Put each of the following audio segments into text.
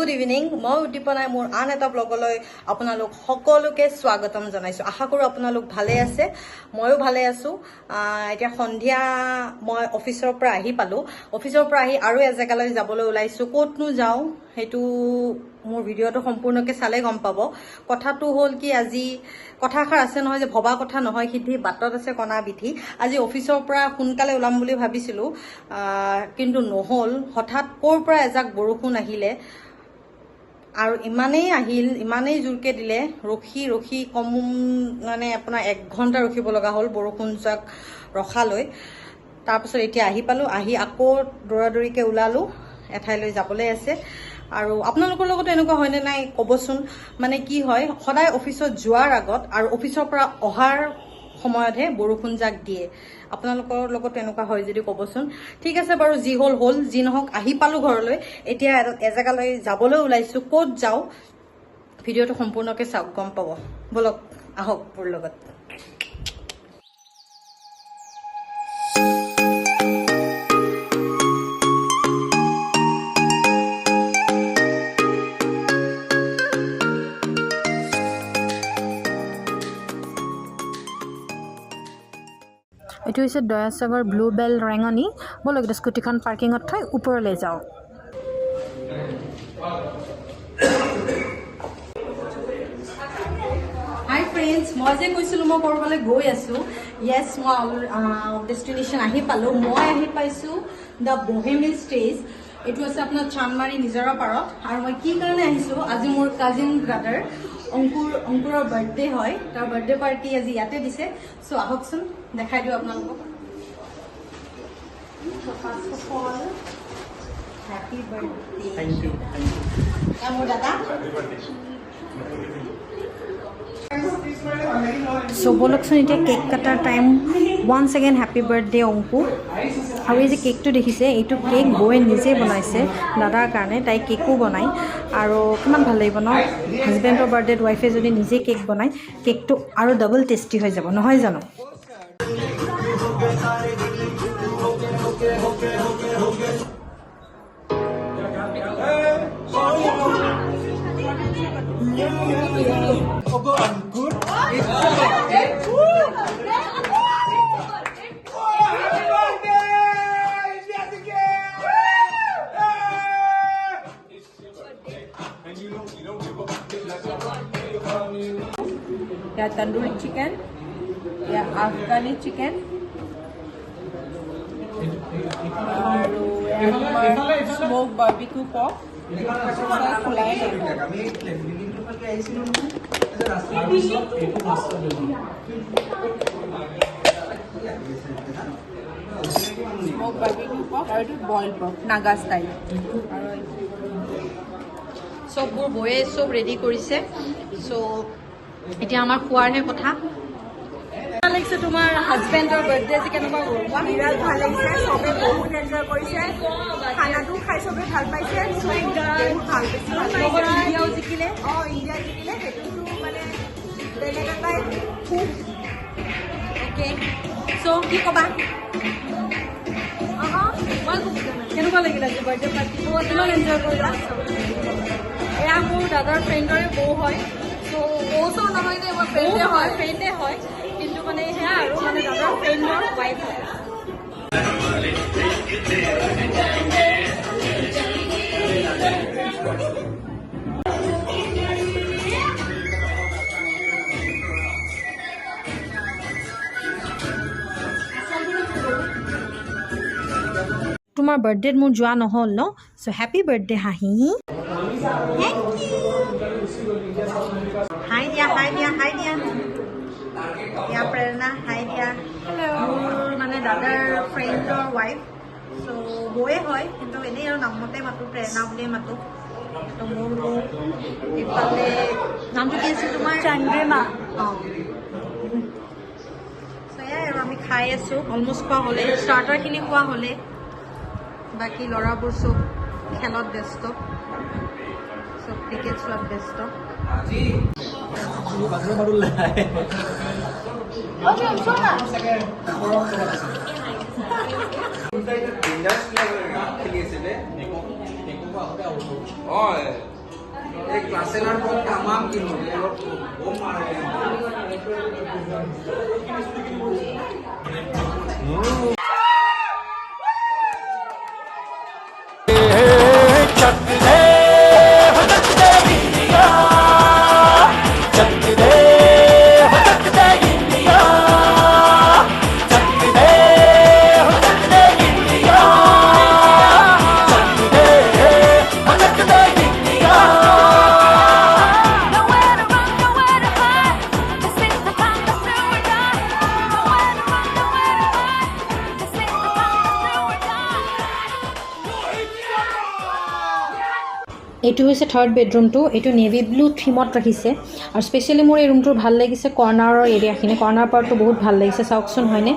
Good evening মই উদ্দীপনাই মোৰ আন এটা ব্লগলৈ আপোনালোক সকলোকে স্বাগতম জনাইছো আশা কৰো আপোনালোক ভালে আছে ময়ো ভালে আছো এতিয়া সন্ধিয়া মই অফিচৰ পৰা আহি পালো অফিচৰ পৰা আহি আৰু এজেগালৈ যাবলৈ ওলাইছো ক'তনো যাও হেতু মোৰ ভিডিওটো সম্পূৰ্ণকৈ চালে গম পাব কথাটো হ'ল কি আজি কথাষাৰ আছে নহয় যে ভবা কথা নহয় সিদ্ধি বাটত আছে কণা বিধি আজি অফিচৰ পৰা সোনকালে ওলাম বুলি ভাবিছিলো কিন্তু নহল হঠাৎ ক'ৰ পৰা এজাক বৰষুণ আহিলে আৰু ইমানেই জোৰকে দিলে ৰখি কম মানে আপোনাৰ 1 ঘণ্টা ৰখিব লগা হ'ল বৰষুণ জাক ৰখালৈ তাৰপিছত এতিয়া আহি পালো আহি আকৌ দৌৰাদৌৰিকে ওলালো এঠাইলৈ যাবলৈ আছে আৰু আপোনালোকৰ লগত এনেকুৱা হয় নে নাই কবচোন মানে কি হয় সদায় অফিচত যোৱাৰ আগত আৰু অফিচৰ পৰা অহাৰ সময়তহে বৰষুণ জাক দিয়ে আপোনালোকৰ লগত এনেকুৱা হয় যদি কবচোন ঠিক আছে বাৰু যি হ'ল যি নহওক আহি পালো ঘৰলৈ এতিয়া এজেগালৈ যাবলৈ ওলাইছো ক'ত যাও ভিডিওটো সম্পূৰ্ণকৈ চাওক গম পাব বলক আহক মোৰ লগত এইটো হৈছে দয়াসাগৰ ব্লু বেল ৰেঙনি বলক এটা স্কুটিখন পাৰ্কিঙত থৈ ওপৰলৈ যাওঁ হাই ফ্ৰেণ্ডছ মই যে কৈছিলোঁ মই ক'ৰবালৈ গৈ আছোঁ য়েছ মই ডেষ্টিনেশ্যন আহি পালোঁ মই আহি পাইছোঁ দ্য বহেমিয়ান ষ্টেজ এইটো আছে আপোনাৰ চান্দমাৰী নিজৰা পাৰত আৰু মই কি কাৰণে আহিছোঁ আজি মোৰ কাজিন ব্ৰাদাৰ অংকুৰৰ বাৰ্থডে হয় তাৰ বাৰ্থডে পাৰ্টি আজি ইয়াতে দিছে চ' আহকচোন দেখাই দিওঁ আপোনালোকক first of all happy birthday Thank you. মোৰ দাদা চ' বলকচোন এতিয়া কেক কাটাৰ time once again happy birthday Anku আৰু এই যে কেকটো দেখিছে এইটো কেক বৌয়ে নিজে বনাইছে দাদাৰ কাৰণে তাই কেকো বনায় আৰু কিমান ভাল লাগিব ন হাজবেণ্ডৰ বাৰ্থডেত ৱাইফে যদি নিজে কেক বনায় কেকটো আৰু ডাবল টেষ্টি হৈ যাব নহয় জানো या तंदूरी चिकन या Afghani chicken smoke barbecue pork खुलाई स्मोक बार्बिक्यू पॉक और बॉइल पॉक नागा स्टाइल চববোৰ বয়ে চব ৰেডি কৰিছে চ' এতিয়া আমাৰ খোৱাৰহে কথা ভাল লাগিছে তোমাৰ হাজবেণ্ডৰ বাৰ্থডে আজি কেনেকুৱা গ'ল বিৰাট ভাল লাগিছে চবে বহুত এনজয় কৰিছে খানাটো খাই চবে ভাল পাইছে বহুত ভাল পাইছে লগত ইণ্ডিয়াও জিকিলে ইণ্ডিয়া জিকিলে সেইটোতো মানে বেলেগ এটাই খুব অ'কে চ' কি ক'বা কেনেকুৱা লাগিলে আজি বাৰ্থডে পাৰ্টি কিমান এনজয় কৰিলা এয়া মোৰ দাদাৰ ফ্ৰেণ্ডৰে বৌ হয় চ' বৌ চৌ নহয় যে মোৰ ফ্ৰেণ্ডে হয় কিন্তু মানে সেয়া আৰু মানে দাদাৰ ফ্ৰেণ্ডৰ ৱাইফ হয় তোমাৰ বাৰ্থডেত মোৰ যোৱা নহ'ল ন চ' হেপী বাৰ্থডে হাঁহি হাই দিয়া দিয়া প্ৰেৰণা হাই দিয়া মোৰ মানে দাদাৰ ফ্ৰেণ্ডৰ ৱাইফ চ' বৌয়ে হয় কিন্তু এনেই আৰু নামতে মাতো প্ৰেৰণা বুলিয়ে মাতো ত' মোৰ বৌ ইফালে নামটো কি আছিল তোমাৰ চন্দ্ৰিমা অঁ চ' এয়াই আৰু আমি খাই আছোঁ অলমষ্ট খোৱা হ'লে ষ্টাৰ্টাৰখিনি খোৱা হ'লে বাকী ল'ৰাবোৰ চব খেলত ব্যস্ত চব ক্ৰিকেট চোৱাত ব্যস্ত clase largo tamam kino bom mare Nowhere to run, nowhere to hide. This is the time to do or die. Nowhere to run, nowhere to hide. This is the time to do or die. এইটো হৈছে third বেডৰুমটো এইটো navy blue থিমত ৰাখিছে আৰু specially মোৰ এই ৰুমটোৰ ভাল লাগিছে কৰ্নাৰৰ এৰিয়াখিনি কৰ্নাৰ পাৰ্টটো বহুত ভাল লাগিছে চাওকচোন হয়নে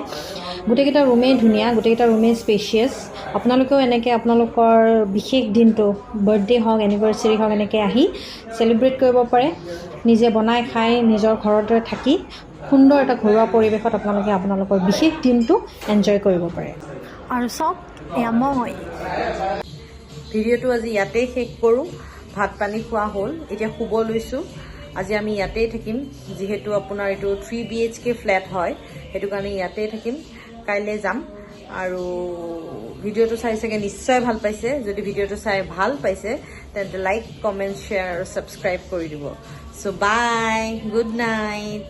গোটেইকেইটা ৰুমেই ধুনীয়া গোটেইকেইটা ৰুমেই স্পেচিয়াছ আপোনালোকেও এনেকৈ আপোনালোকৰ বিশেষ দিনটো বাৰ্থডে হওক এনিভাৰ্চেৰী হওক এনেকৈ আহি চেলিব্ৰেট কৰিব পাৰে নিজে বনাই খাই নিজৰ ঘৰতে থাকি সুন্দৰ এটা ঘৰুৱা পৰিৱেশত আপোনালোকে আপোনালোকৰ বিশেষ দিনটো এনজয় কৰিব পাৰে আৰু চাওক এয়া মই ভিডিঅ'টো আজি ইয়াতেই শেষ কৰোঁ ভাত পানী খোৱা হ'ল এতিয়া শুব লৈছোঁ আজি আমি ইয়াতেই থাকিম যিহেতু আপোনাৰ এইটো 3 BHK ফ্লেট হয় সেইটো কাৰণে ইয়াতেই থাকিম কাইলৈ যাম আৰু ভিডিঅ'টো চাই চাগে নিশ্চয় ভাল পাইছে যদি ভিডিঅ'টো চাই ভাল পাইছে তেন্তে লাইক কমেণ্ট শ্বেয়াৰ আৰু ছাবস্ক্ৰাইব কৰি দিব চ' বাই গুড নাইট